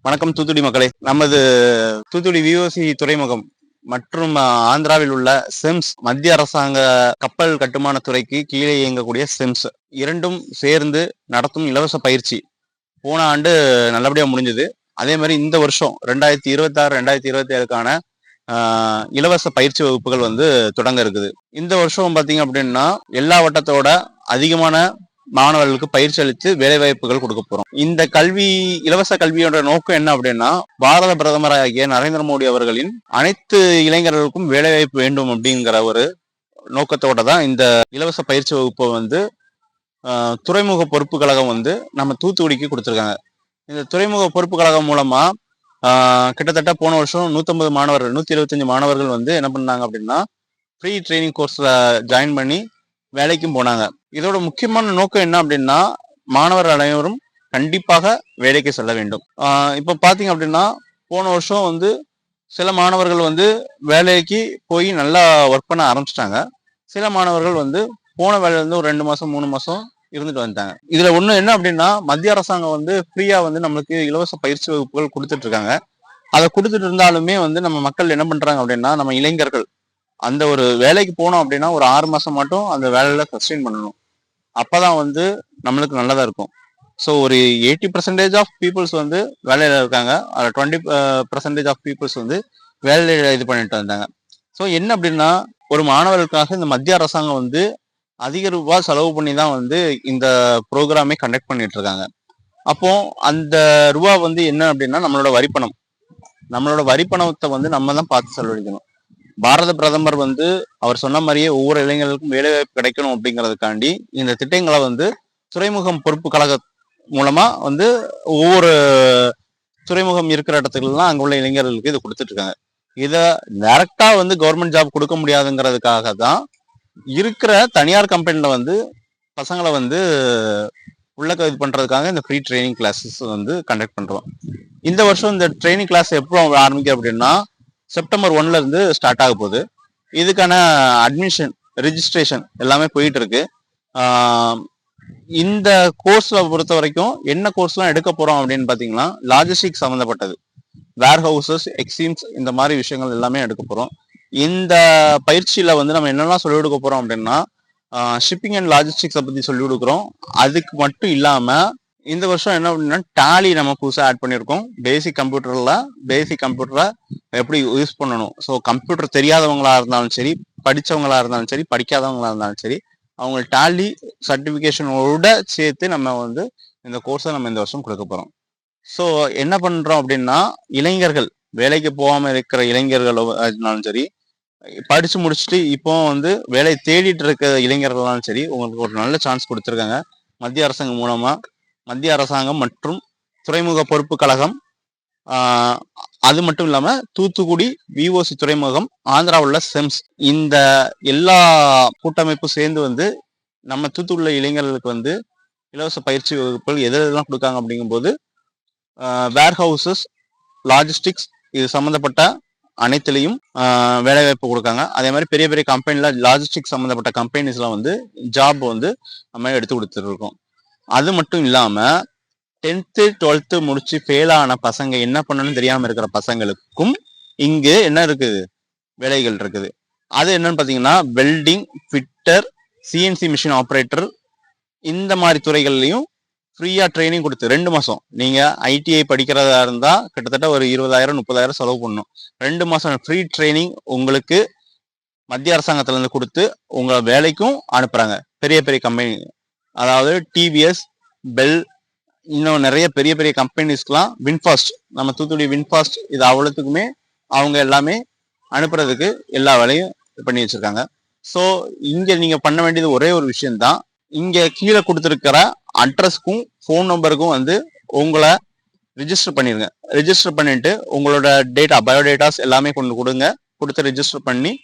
வணக்கம் தூத்துக்குடி மக்களே. நமது தூத்துக்குடி விஓசி துறைமுகம் மற்றும் ஆந்திராவில் உள்ள செம்ஸ் மத்திய அரசாங்க கப்பல் கட்டுமான துறைக்கு கீழே இயங்கக்கூடிய செம்ஸ் இரண்டும் சேர்ந்து நடத்தும் இலவச பயிற்சி போன ஆண்டு நல்லபடியா முடிஞ்சது. அதே மாதிரி இந்த வருஷம் 2026 2027க்கான இலவச பயிற்சி வகுப்புகள் தொடங்க இருக்குது. இந்த வருஷம் பாத்தீங்க அப்படின்னா எல்லா வட்டத்தோட அதிகமான மாணவர்களுக்கு பயிற்சி அளித்து வேலை வாய்ப்புகள் கொடுக்க போறோம். இந்த இலவச கல்வியோட நோக்கம் என்ன அப்படின்னா, பாரத பிரதமராகிய நரேந்திர மோடி அவர்களின் அனைத்து இளைஞர்களுக்கும் வேலை வாய்ப்பு வேண்டும் அப்படிங்கிற ஒரு நோக்கத்தோட தான் இந்த இலவச பயிற்சி வகுப்பை துறைமுக பொறுப்பு கழகம் நம்ம தூத்துக்குடிக்கு கொடுத்துருக்காங்க. இந்த துறைமுக பொறுப்பு கழகம் மூலமா கிட்டத்தட்ட போன வருஷம் 150 மாணவர்கள் 125 மாணவர்கள் என்ன பண்ணாங்க அப்படின்னா ஃப்ரீ ட்ரைனிங் கோர்ஸ்ல ஜாயின் பண்ணி வேலைக்கும் போனாங்க. இதோட முக்கியமான நோக்கம் என்ன அப்படின்னா, மாணவர்கள் அனைவரும் கண்டிப்பாக வேலைக்கு செல்ல வேண்டும். இப்ப பாத்தீங்க அப்படின்னா போன வருஷம் சில மாணவர்கள் வேலைக்கு போய் நல்லா ஒர்க் பண்ண ஆரம்பிச்சிட்டாங்க. சில மாணவர்கள் போன வேலையில ஒரு 2 மாசம் 3 மாசம் இருந்துட்டு வந்துட்டாங்க. இதுல ஒண்ணு என்ன அப்படின்னா, மத்திய அரசாங்கம் ஃப்ரீயா நம்மளுக்கு இலவச பயிற்சி வகுப்புகள் கொடுத்துட்டு இருக்காங்க. அதை கொடுத்துட்டு இருந்தாலுமே நம்ம மக்கள் என்ன பண்றாங்க அப்படின்னா, நம்ம இளைஞர்கள் அந்த ஒரு வேலைக்கு போனோம் அப்படின்னா ஒரு 6 மாசம் மட்டும் அந்த வேலையில சஸ்டெயின் பண்ணணும். அப்பதான் நம்மளுக்கு நல்லதா இருக்கும். ஸோ ஒரு 80% ஆஃப் பீப்புள்ஸ் வேலையில இருக்காங்க. அதில் 20% ஆஃப் பீப்புள்ஸ் வேலையில இது பண்ணிட்டு வந்தாங்க. ஸோ என்ன அப்படின்னா, ஒரு மாணவர்களுக்காக இந்த மத்திய அரசாங்கம் அதிக ரூபாய் செலவு பண்ணி தான் இந்த ப்ரோக்ராமே கண்டக்ட் பண்ணிட்டு இருக்காங்க. அப்போ அந்த ரூபா என்ன அப்படின்னா நம்மளோட வரிப்பணம். நம்மளோட வரிப்பணத்தை நம்ம தான் பார்த்து செலவழிக்கணும். பாரத பிரதமர் அவர் சொன்ன மாதிரியே ஒவ்வொரு இளைஞர்களுக்கும் வேலைவாய்ப்பு கிடைக்கணும் அப்படிங்கிறதுக்காண்டி இந்த திட்டங்களை துறைமுகம் பொறுப்பு கழக மூலமா ஒவ்வொரு துறைமுகம் இருக்கிற இடத்துக்குலாம் அங்க உள்ள இளைஞர்களுக்கு இது கொடுத்துட்டு இருக்காங்க. இதை டைரக்டா கவர்மெண்ட் ஜாப் கொடுக்க முடியாதுங்கிறதுக்காக தான் இருக்கிற தனியார் கம்பெனில பசங்களை உள்ள இது பண்றதுக்காக இந்த ஃப்ரீ ட்ரைனிங் கிளாஸஸ் கண்டக்ட் பண்றோம். இந்த வருஷம் இந்த ட்ரைனிங் கிளாஸ் எப்போ ஆரம்பிக்கும் அப்படின்னா செப்டம்பர் 1ல இருந்து ஸ்டார்ட் ஆக போகுது. இதுக்கான அட்மிஷன் ரிஜிஸ்ட்ரேஷன் எல்லாமே போயிட்டு இருக்கு. இந்த கோர்ஸ்ல பொறுத்த வரைக்கும் என்ன கோர்ஸ்லாம் எடுக்க போறோம் அப்படின்னு பாத்தீங்கன்னா, லாஜிஸ்டிக் சம்மந்தப்பட்டது, வேர் ஹவுசஸ், எக்ஸீம்ஸ், இந்த மாதிரி விஷயங்கள் எல்லாமே எடுக்க போறோம். இந்த பயிற்சியில நம்ம என்னெல்லாம் சொல்லிக் கொடுக்க போறோம் அப்படின்னா, ஷிப்பிங் அண்ட் லாஜிஸ்டிக்ஸை பத்தி சொல்லிக் கொடுக்குறோம். அதுக்கு மட்டும் இல்லாம இந்த வருஷம் என்ன அப்படின்னா டாலி நம்ம புதுசாக ஆட் பண்ணியிருக்கோம். பேசிக் கம்ப்யூட்டரை எப்படி யூஸ் பண்ணணும். ஸோ கம்ப்யூட்டர் தெரியாதவங்களா இருந்தாலும் சரி, படித்தவங்களா இருந்தாலும் சரி, படிக்காதவங்களா இருந்தாலும் சரி, அவங்க டாலி சர்டிஃபிகேஷனோட சேர்த்து நம்ம இந்த கோர்ஸை நம்ம இந்த வருஷம் கொடுக்க போகிறோம். ஸோ என்ன பண்ணுறோம் அப்படின்னா, இளைஞர்கள் வேலைக்கு போகாமல் இருக்கிற இளைஞர்களாலும் சரி, படித்து முடிச்சுட்டு இப்போ வேலை தேடிட்டு இருக்க இளைஞர்களாலும் சரி, உங்களுக்கு ஒரு நல்ல சான்ஸ் கொடுத்துருக்காங்க மத்திய அரசாங்கம் மூலமா. மத்திய அரசாங்கம் மற்றும் துறைமுக பொறுப்பு கழகம், அது மட்டும் இல்லாம தூத்துக்குடி விஓசி துறைமுகம், ஆந்திரா உள்ள செம்ஸ், இந்த எல்லா கூட்டமைப்பும் சேர்ந்து நம்ம தூத்துக்குடியில இளைஞர்களுக்கு இலவச பயிற்சி வகுப்புகள் எதெல்லாம் கொடுக்காங்க அப்படிங்கும்போது, வேர் ஹவுசஸ், லாஜிஸ்டிக்ஸ், இது சம்மந்தப்பட்ட அனைத்துலையும் வேலைவாய்ப்பு கொடுக்காங்க. அதே மாதிரி பெரிய பெரிய கம்பெனில லாஜிஸ்டிக்ஸ் சம்மந்தப்பட்ட கம்பெனிஸ்ல ஜாப் நம்ம எடுத்து கொடுத்துட்டு இருக்கோம். அது மட்டும் இல்லாம 10th 12th முடிச்சு ஃபெயில் ஆன பசங்க என்ன பண்ணணும்னு தெரியாம இருக்கிற பசங்களுக்கும் இங்கு என்ன இருக்குது, வேலைகள் இருக்குது. அது என்னன்னு பாத்தீங்கன்னா, welding, fitter, CNC machine operator, இந்த மாதிரி துறைகள்லையும் ஃப்ரீயா ட்ரைனிங் கொடுத்து 2 மாசம். நீங்க ஐடிஐ படிக்கிறதா இருந்தா கிட்டத்தட்ட ஒரு 20,000 30,000 செலவு பண்ணணும். 2 மாசம் ஃப்ரீ ட்ரைனிங் உங்களுக்கு மத்திய அரசாங்கத்துல இருந்து கொடுத்து உங்களை வேலைக்கும் அனுப்புறாங்க. பெரிய பெரிய கம்பெனி, அதாவது டிவிஎஸ், பெல், இன்னும் நிறைய பெரிய பெரிய கம்பெனிஸ்க்கெல்லாம், வின்ஃபாஸ்ட், நம்ம தூத்துக்குடி வின்ஃபாஸ்ட், இது அவ்வளோத்துக்குமே அவங்க எல்லாமே அனுப்புறதுக்கு எல்லா வேலையும் பண்ணி வச்சிருக்காங்க. ஸோ இங்க நீங்க பண்ண வேண்டியது ஒரே ஒரு விஷயம்தான். இங்க கீழே கொடுத்துருக்கிற அட்ரஸ்க்கும் ஃபோன் நம்பருக்கும் உங்களை ரிஜிஸ்டர் பண்ணிருங்க. ரிஜிஸ்டர் பண்ணிட்டு உங்களோட பயோடேட்டாஸ் எல்லாமே கொண்டு கொடுத்து ரிஜிஸ்டர் பண்ணி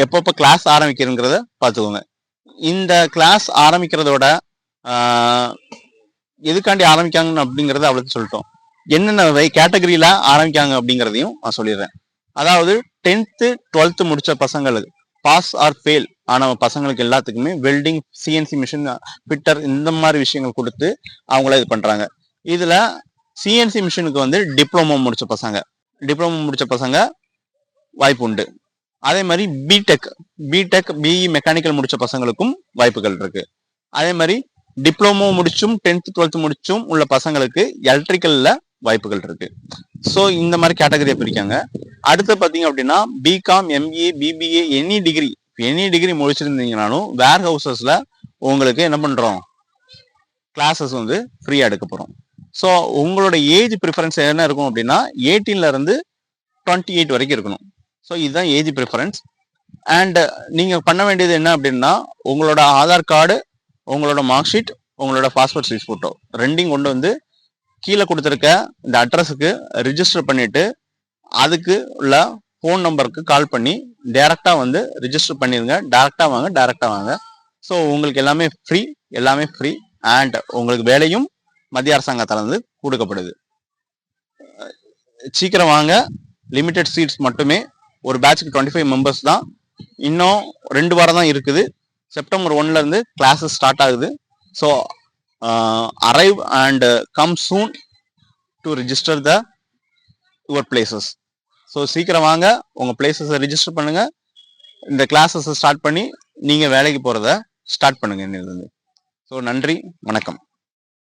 எப்பப்போ கிளாஸ் ஆரம்பிக்கிறங்கிறத பார்த்துக்கோங்க. இந்த கிளாஸ் ஆரம்பிக்கிறதோட எதுக்காண்டி ஆரம்பிக்காங்க அப்படிங்கறத அவ்வளவு சொல்லிட்டோம். என்னென்ன கேட்டகரியில ஆரம்பிக்காங்க அப்படிங்கிறதையும் நான் சொல்லிடுறேன். அதாவது 10th 12th முடிச்ச பசங்களுக்கு, பாஸ் ஆர் ஃபெயில் ஆன பசங்களுக்கு எல்லாத்துக்குமே வெல்டிங், சிஎன்சி மிஷின், ஃபிட்டர், இந்த மாதிரி விஷயங்கள் கொடுத்து அவங்கள இது பண்றாங்க. இதுல சிஎன்சி மிஷினுக்கு வந்து டிப்ளமோ முடிச்ச பசங்க வாய்ப்பு உண்டு. அதே மாதிரி பிடெக் பிஇ மெக்கானிக்கல் முடிச்ச பசங்களுக்கும் வாய்ப்புகள் இருக்கு. அதே மாதிரி டிப்ளமோ முடிச்சும் 10th 12th முடிச்சும் உள்ள பசங்களுக்கு எலக்ட்ரிக்கல்ல வாய்ப்புகள் இருக்கு. ஸோ இந்த மாதிரி கேட்டகரியை பிரிக்காங்க. அடுத்து பார்த்தீங்க அப்படின்னா BCom, MA, BBA, any degree முடிச்சிருந்தீங்கனாலும் வேர் ஹவுசஸ்ல உங்களுக்கு என்ன பண்றோம், கிளாஸஸ் வந்து ஃப்ரீயா எடுக்க போறோம். ஸோ உங்களோட ஏஜ் ப்ரிஃபரன்ஸ் என்ன இருக்கும் அப்படின்னா 18ல இருந்து 28 வரைக்கும் இருக்கணும். ஸோ இதுதான் ஏஜ் ப்ரிஃபரன்ஸ். அண்ட் நீங்க பண்ண வேண்டியது என்ன அப்படின்னா உங்களோட ஆதார் கார்டு, உங்களோட மார்க் ஷீட், உங்களோட பாஸ்போர்ட் சைஸ் போட்டோ ரெண்டையும் கொண்டு வந்து கீழே கொடுத்துருக்க இந்த அட்ரஸுக்கு ரிஜிஸ்டர் பண்ணிட்டு அதுக்கு உள்ள ஃபோன் நம்பருக்கு கால் பண்ணி டைரக்டா வந்து ரிஜிஸ்டர் பண்ணிருங்க. டைரக்டா வாங்க. ஸோ உங்களுக்கு எல்லாமே ஃப்ரீ அண்ட் உங்களுக்கு வேலையும் மத்திய அரசாங்கத்தால இருந்து கொடுக்கப்படுது. சீக்கிரம் வாங்க. லிமிடெட் சீட்ஸ் மட்டுமே. ஒரு பேட்சுக்கு 25 மெம்பர்ஸ் தான். இன்னும் 2 வாரம் தான் இருக்குது. செப்டம்பர் 1ல இருந்து கிளாஸஸ் ஸ்டார்ட் ஆகுது. So arrive and come soon to register your places. So சீக்கிரம் வாங்க, உங்க பிளேசஸை ரிஜிஸ்டர் பண்ணுங்க. இந்த கிளாஸஸ் ஸ்டார்ட் பண்ணி நீங்க வேலைக்கு போறத ஸ்டார்ட் பண்ணுங்க. ஸோ நன்றி, வணக்கம்.